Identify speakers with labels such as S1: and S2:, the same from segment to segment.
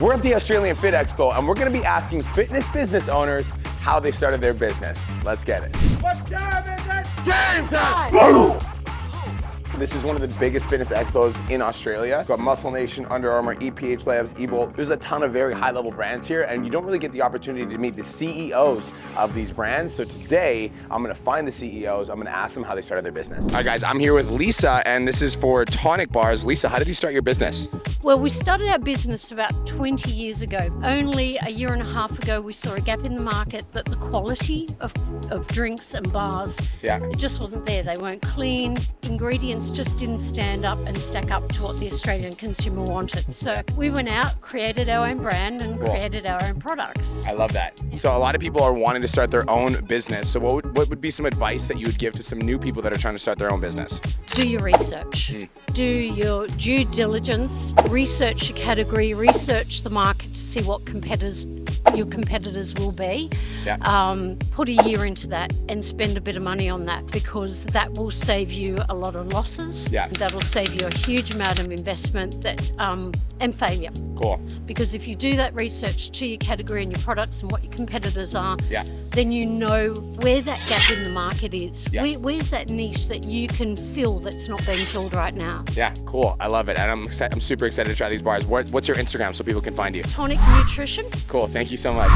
S1: We're at the Australian Fit Expo and we're going to be asking fitness business owners how they started their business. Let's get it. What time is it? Game time! This is one of the biggest fitness expos in Australia. We've got Muscle Nation, Under Armour, EPH Labs, Evolt. There's a ton of very high level brands here and you don't really get the opportunity to meet the CEOs of these brands. So today, I'm gonna find the CEOs, I'm gonna ask them how they started their business. All right guys, I'm here with Lisa and this is for tonic bars. Lisa, how did you start your business?
S2: Well, we started our business about 20 years ago. Only a year and a half ago, we saw a gap in the market that the quality of drinks and bars, it just wasn't there. They weren't clean. Ingredients just didn't stand up and stack up to what the Australian consumer wanted. So we went out, created our own brand and created our own products.
S1: I love that. So a lot of people are wanting to start their own business. So what would be some advice that you would give to some new people that are trying to start their own business?
S2: Do your research. Do your due diligence. Research your category, research the market to see what your competitors will be. Put a year into that and spend a bit of money on that because that will save you a lot of losses. That'll save you a huge amount of investment and failure.
S1: Cool.
S2: Because if you do that research to your category and your products and what your competitors are, then you know where that gap in the market is. Where's that niche that you can fill that's not being filled right now?
S1: Yeah, cool. I love it. And I'm super excited to try these bars. What's your Instagram so people can find you?
S2: Tonic Nutrition.
S1: Cool. Thank you so much.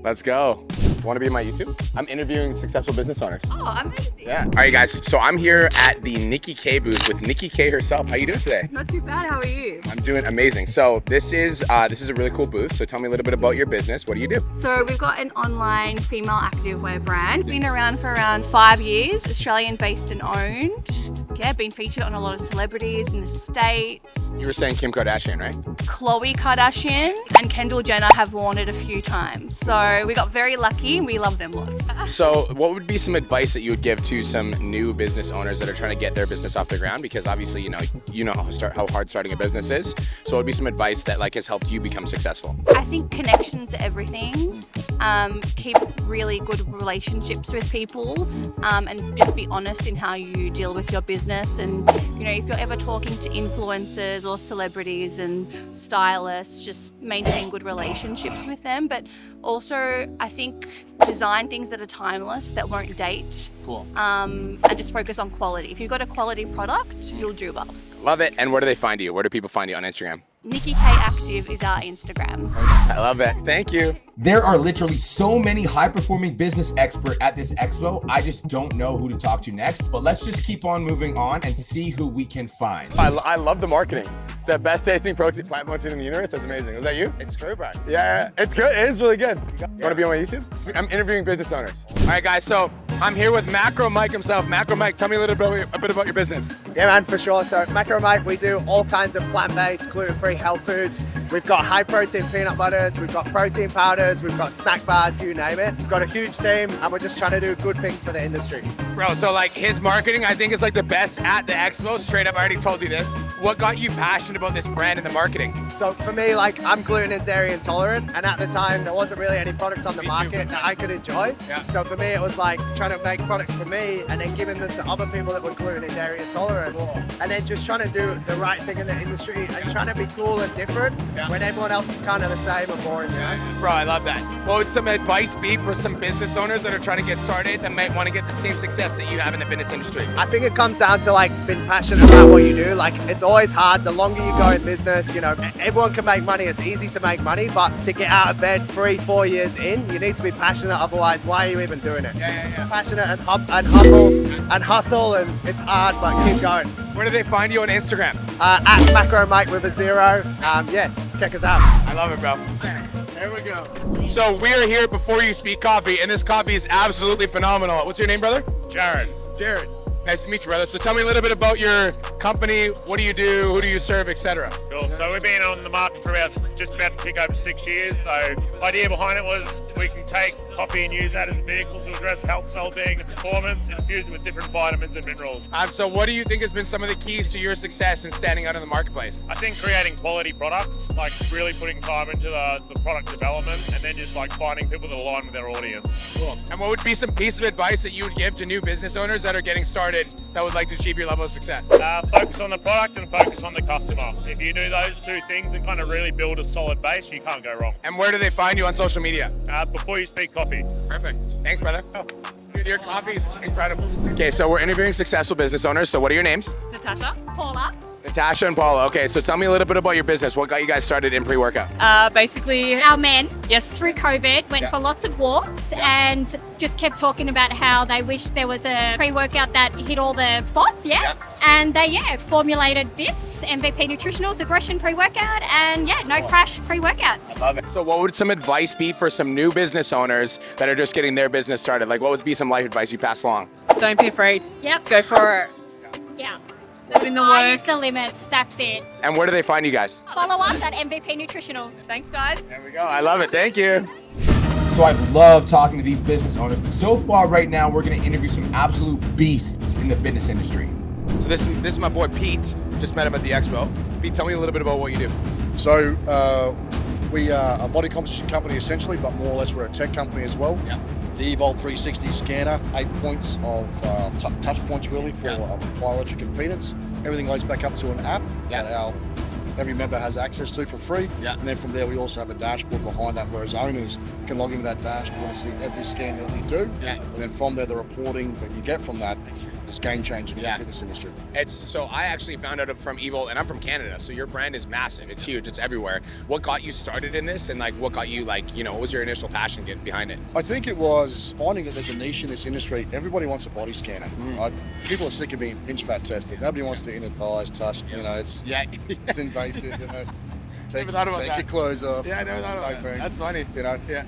S1: Let's go. Want to be in my YouTube? I'm interviewing successful business owners.
S3: Oh, amazing.
S1: Yeah. All right, guys. So I'm here at the Nikki K booth with Nikki K herself. How you doing today?
S3: Not too bad. How are you?
S1: I'm doing amazing. So this is a really cool booth. So tell me a little bit about your business. What do you do?
S3: So we've got an online female activewear brand. Been around for around 5 years. Australian based and owned. Yeah, been featured on a lot of celebrities in the States.
S1: You were saying Kim Kardashian, right?
S3: Khloe Kardashian and Kendall Jenner have worn it a few times. So we got very lucky and we love them lots.
S1: So what would be some advice that you would give to some new business owners that are trying to get their business off the ground? Because obviously, you know how hard starting a business is. So what would be some advice that has helped you become successful?
S3: I think connections are everything. Keep really good relationships with people and just be honest in how you deal with your business. And if you're ever talking to influencers or celebrities and stylists, just maintain good relationships with them. But also, I think design things that are timeless, that won't date.
S1: Cool.
S3: And just focus on quality. If you've got a quality product, you'll do well.
S1: Love it. And where do they find you? Where do people find you on Instagram?
S3: Nikki K Active is our Instagram.
S1: I love it. Thank you.
S4: There are literally so many high-performing business experts at this expo. I just don't know who to talk to next, but let's just keep on moving on and see who we can find.
S1: I love the marketing. The best tasting plant protein in the universe. That's amazing. Was that you? It's true, bro. Yeah, it's good. It is really good. You want to be on my YouTube? I'm interviewing business owners. All right, guys. So I'm here with Macro Mike himself. Macro Mike, tell me a bit about your business.
S5: Yeah, man, for sure. So Macro Mike, we do all kinds of plant-based, gluten-free health foods. We've got high-protein peanut butters. We've got protein powders. We've got snack bars. You name it. We've got a huge team, and we're just trying to do good things for the industry.
S1: Bro, so his marketing, I think is the best at the expo. Straight up, I already told you this. What got you passionate about this brand and the marketing?
S5: So for me, I'm gluten and dairy intolerant, and at the time there wasn't really any products on the market that I could enjoy. So for me, it was trying to make products for me and then giving them to other people that were gluten and dairy intolerant, and then just trying to do the right thing in the industry and trying to be cool and different when everyone else is kind of the same and boring.
S1: Bro, I love that. What would some advice be for some business owners that are trying to get started and might want to get the same success that you have in the fitness industry?
S5: I think it comes down to being passionate about what you do. It's always hard. The longer you go in business, everyone can make money. It's easy to make money, but to get out of bed 3-4 years in, you need to be passionate. Otherwise, why are you even doing it? Passionate and hustle, and it's hard, but keep going.
S1: Where do they find you on Instagram?
S5: At Macro Mike with a 0. Check us out.
S1: I love it, bro. There we go. So we're here before you speak coffee, and this coffee is absolutely phenomenal. What's your name, brother?
S6: Jaron.
S1: Jaron. Nice to meet you, brother. So tell me a little bit about your company. What do you do? Who do you serve, etc.?
S6: Cool. So we've been on the market for just about to tick over 6 years. So the idea behind it was we can take coffee and use that as a vehicle to address health, well-being, and performance, infused with different vitamins and minerals.
S1: So what do you think has been some of the keys to your success in standing out in the marketplace?
S6: I think creating quality products, really putting time into the product development, and then just finding people that align with their audience.
S1: Cool. And what would be some piece of advice that you would give to new business owners that are getting started that would like to achieve your level of success?
S6: Focus on the product and focus on the customer. If you do only those two things and kind of really build a solid base, you can't go wrong.
S1: And where do they find you on social media?
S6: Before You Speak Coffee.
S1: Perfect. Thanks, brother. Dude, your coffee's incredible. Okay, so we're interviewing successful business owners. So what are your names?
S7: Natasha Paula.
S1: Natasha and Paula. Okay, so tell me a little bit about your business. What got you guys started in pre-workout?
S7: Basically,
S8: Our men,
S7: yes.
S8: through COVID, went for lots of walks and just kept talking about how they wish there was a pre-workout that hit all the spots, And they, formulated this MVP Nutritionals Aggression pre-workout and, no crash pre-workout.
S1: Love it. So what would some advice be for some new business owners that are just getting their business started? Like what would be some life advice you pass along?
S7: Don't be afraid.
S8: Yep.
S7: Go for it.
S8: Yeah.
S7: Put in the
S8: Sky is
S7: work.
S8: the limits. That's it.
S1: And where do they find you guys?
S8: Follow us at MVP Nutritionals.
S7: Thanks, guys.
S1: There we go. I love it. Thank you.
S4: So I've loved talking to these business owners, but so far right now, we're going to interview some absolute beasts in the fitness industry.
S1: So this is my boy Pete. Just met him at the expo. Pete, tell me a little bit about what you do.
S9: So we are a body composition company essentially, but more or less we're a tech company as well.
S1: Yeah.
S9: The Evolve 360 scanner, 8 points of touch points really for bioelectric impedance. Everything goes back up to an app that every member has access to for free.
S1: Yeah.
S9: And then from there we also have a dashboard behind that, whereas owners can log into that dashboard and see every scan that we do.
S1: Yeah.
S9: And then from there the reporting that you get from that is game changing in the fitness industry.
S1: So I actually found out from Evil, and I'm from Canada, so your brand is massive. It's huge. It's everywhere. What got you started in this, and what got you what was your initial passion behind it?
S9: I think it was finding that there's a niche in this industry. Everybody wants a body scanner, right? People are sick of being pinch fat tested. Nobody wants the inner thighs touched. It's invasive. Take your clothes off.
S1: Yeah, I never thought about that.
S9: Thanks.
S1: That's funny.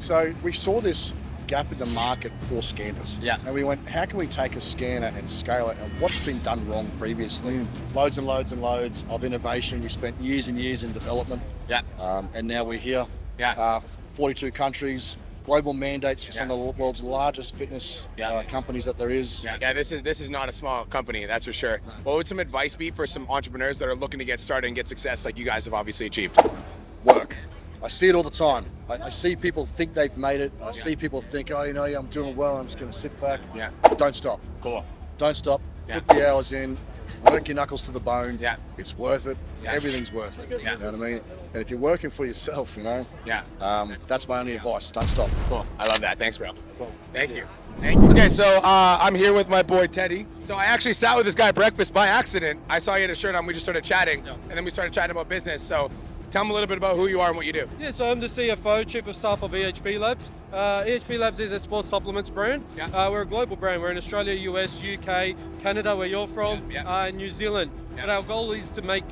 S9: So we saw this gap in the market for scanners.
S1: Yeah.
S9: And we went, how can we take a scanner and scale it? And what's been done wrong previously? Loads and loads and loads of innovation. We spent years and years in development.
S1: Yeah.
S9: And now we're here.
S1: Yeah.
S9: 42 countries. Global mandates for some of the world's largest fitness companies that there is.
S1: Yeah, this is not a small company, that's for sure. What would some advice be for some entrepreneurs that are looking to get started and get success like you guys have obviously achieved?
S9: Work. I see it all the time. I see people think they've made it. I see people think, I'm doing well, I'm just going to sit back.
S1: Yeah.
S9: Don't stop.
S1: Cool.
S9: Don't stop.
S1: Yeah.
S9: Put the hours in. Work your knuckles to the bone.
S1: Yeah.
S9: It's worth it.
S1: Yeah.
S9: Everything's worth it.
S1: Yeah.
S9: You know what I mean? And if you're working for yourself, that's my only advice. Don't stop.
S1: Cool. I love that. Thanks, bro. Cool. Thank you. Okay, so I'm here with my boy Teddy. So I actually sat with this guy at breakfast by accident. I saw you had a shirt on. We just started chatting, and then we started chatting about business. So tell me a little bit about who you are and what you do.
S10: Yeah, so I'm the CFO, Chief of Staff of EHP Labs. EHP Labs is a sports supplements brand.
S1: Yeah.
S10: We're a global brand. We're in Australia, US, UK, Canada, where you're from, and New Zealand.
S1: Yeah.
S10: But our goal is to make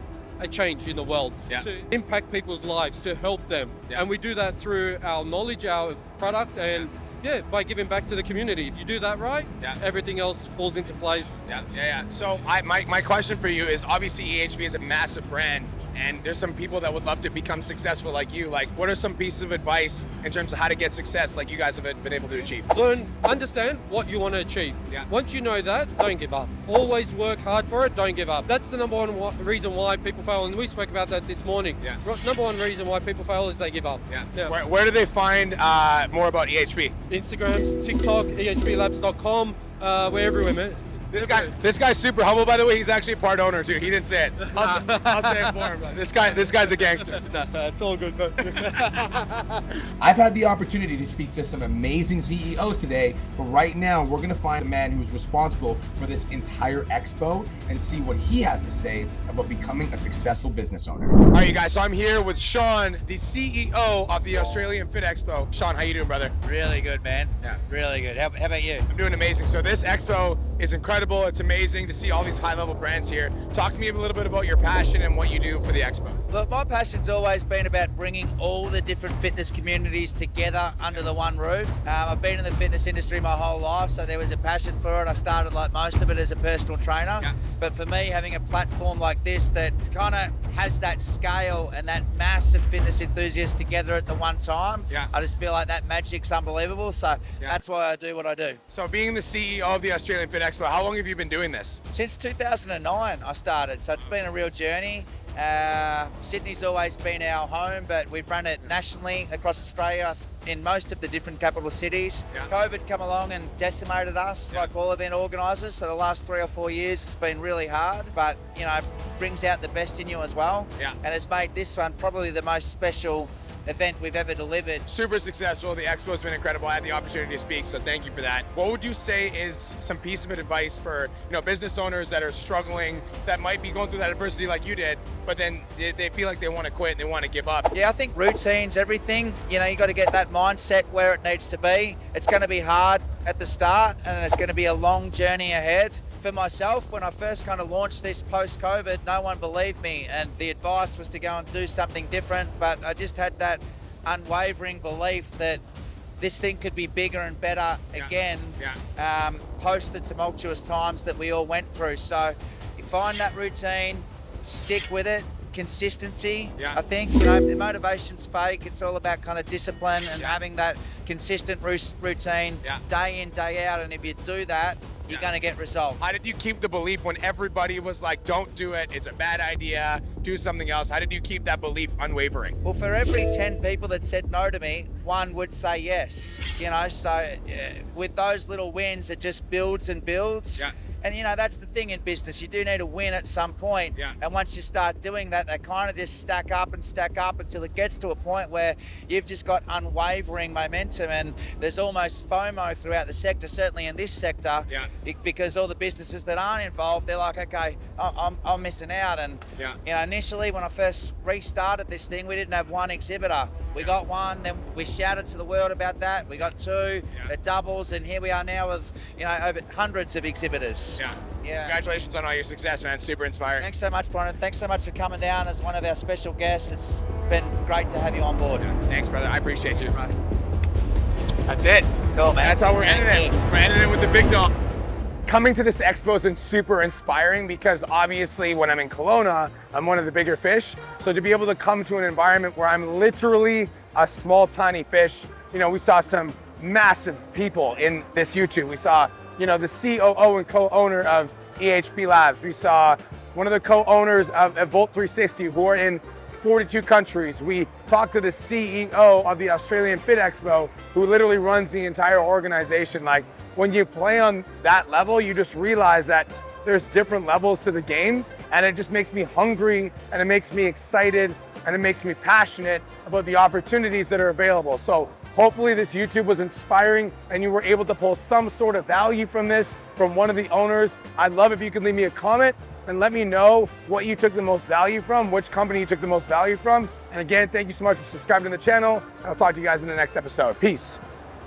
S10: a change in the world, to impact people's lives, to help them.
S1: Yeah.
S10: And we do that through our knowledge, our product, and by giving back to the community. If you do that right, everything else falls into place.
S1: So my question for you is, obviously EHP is a massive brand, and there's some people that would love to become successful like you. What are some pieces of advice in terms of how to get success like you guys have been able to achieve?
S10: Understand what you want to achieve.
S1: Yeah.
S10: Once you know that, don't give up. Always work hard for it, don't give up. That's the number one reason why people fail, and we spoke about that this morning.
S1: Yeah.
S10: Number one reason why people fail is they give up.
S1: Yeah. Where do they find more about EHP?
S10: Instagram, TikTok, ehplabs.com, we're everywhere, man.
S1: This guy's super humble, by the way. He's actually a part owner too. He didn't say it. I'll say it for him. But this guy's a gangster.
S10: It's all good, man.
S4: I've had the opportunity to speak to some amazing CEOs today, but right now we're going to find a man who's responsible for this entire expo and see what he has to say about becoming a successful business owner.
S1: All right, you guys. So I'm here with Sean, the CEO of the Australian Fit Expo. Sean, how you doing, brother?
S11: Really good, man. Yeah. Really good. How about you?
S1: I'm doing amazing. So this expo is incredible. It's amazing to see all these high-level brands here. Talk to me a little bit about your passion and what you do for the expo.
S11: Look, my passion's always been about bringing all the different fitness communities together under the one roof. I've been in the fitness industry my whole life, so there was a passion for it. I started like most of it as a personal trainer.
S1: Yeah.
S11: But for me, having a platform like this that kind of has that scale and that mass of fitness enthusiasts together at the one time, I just feel like that magic's unbelievable. So that's why I do what I do.
S1: So being the CEO of the Australian Fit Expo, how long have you been doing this?
S11: Since 2009 I started, so it's been a real journey. Sydney's always been our home, but we've run it nationally across Australia in most of the different capital cities. COVID come along and decimated us, like all event organisers. So the last 3 or 4 years has been really hard, but you know, brings out the best in you as well. And it's made this one probably the most special event we've ever delivered.
S1: Super successful. The expo's been incredible. I had the opportunity to speak, so thank you for that. What would you say is some piece of advice for business owners that are struggling, that might be going through that adversity like you did, but then they feel like they want to quit and they want to give up?
S11: Yeah, I think routine's everything. You know, you got to get that mindset where it needs to be. It's going to be hard at the start, and it's going to be a long journey ahead. For myself, when I first kind of launched this post-COVID, no one believed me, and the advice was to go and do something different, but I just had that unwavering belief that this thing could be bigger and better again, post the tumultuous times that we all went through. So you find that routine, stick with it. Consistency. I think, the motivation's fake. It's all about kind of discipline and having that consistent routine day in, day out. And if you do that, you're going to get results.
S1: How did you keep the belief when everybody was like, don't do it, it's a bad idea, do something else? How did you keep that belief unwavering?
S11: Well, for every 10 people that said no to me, one would say yes. So with those little wins, it just builds and builds. And that's the thing in business. You do need to win at some point. And once you start doing that, they kind of just stack up until it gets to a point where you've just got unwavering momentum. And there's almost FOMO throughout the sector, certainly in this sector, because all the businesses that aren't involved, they're like, okay, I'm missing out. And initially when I first restarted this thing, we didn't have one exhibitor. We got one, then we shouted to the world about that. We got two, it doubles, and here we are now with over hundreds of exhibitors.
S1: Congratulations on all your success, man. Super inspiring.
S11: Thanks so much, Brian. Thanks so much for coming down as one of our special guests. It's been great to have you on board.
S1: Thanks, brother. I appreciate you. That's it.
S11: Cool, man.
S1: That's how we're ending it. We're ending it with the big dog. Coming to this expo has been super inspiring because obviously when I'm in Kelowna, I'm one of the bigger fish. So to be able to come to an environment where I'm literally a small, tiny fish, we saw some massive people in this YouTube. We saw, the COO and co-owner of EHP Labs. We saw one of the co-owners of Volt 360 who are in 42 countries. We talked to the CEO of the Australian Fitness Expo who literally runs the entire organization. Like, when you play on that level, you just realize that there's different levels to the game, and it just makes me hungry, and it makes me excited, and it makes me passionate about the opportunities that are available. So hopefully this YouTube was inspiring and you were able to pull some sort of value from this, from one of the owners. I'd love if you could leave me a comment and let me know what you took the most value from, which company you took the most value from. And again, thank you so much for subscribing to the channel. I'll talk to you guys in the next episode. Peace.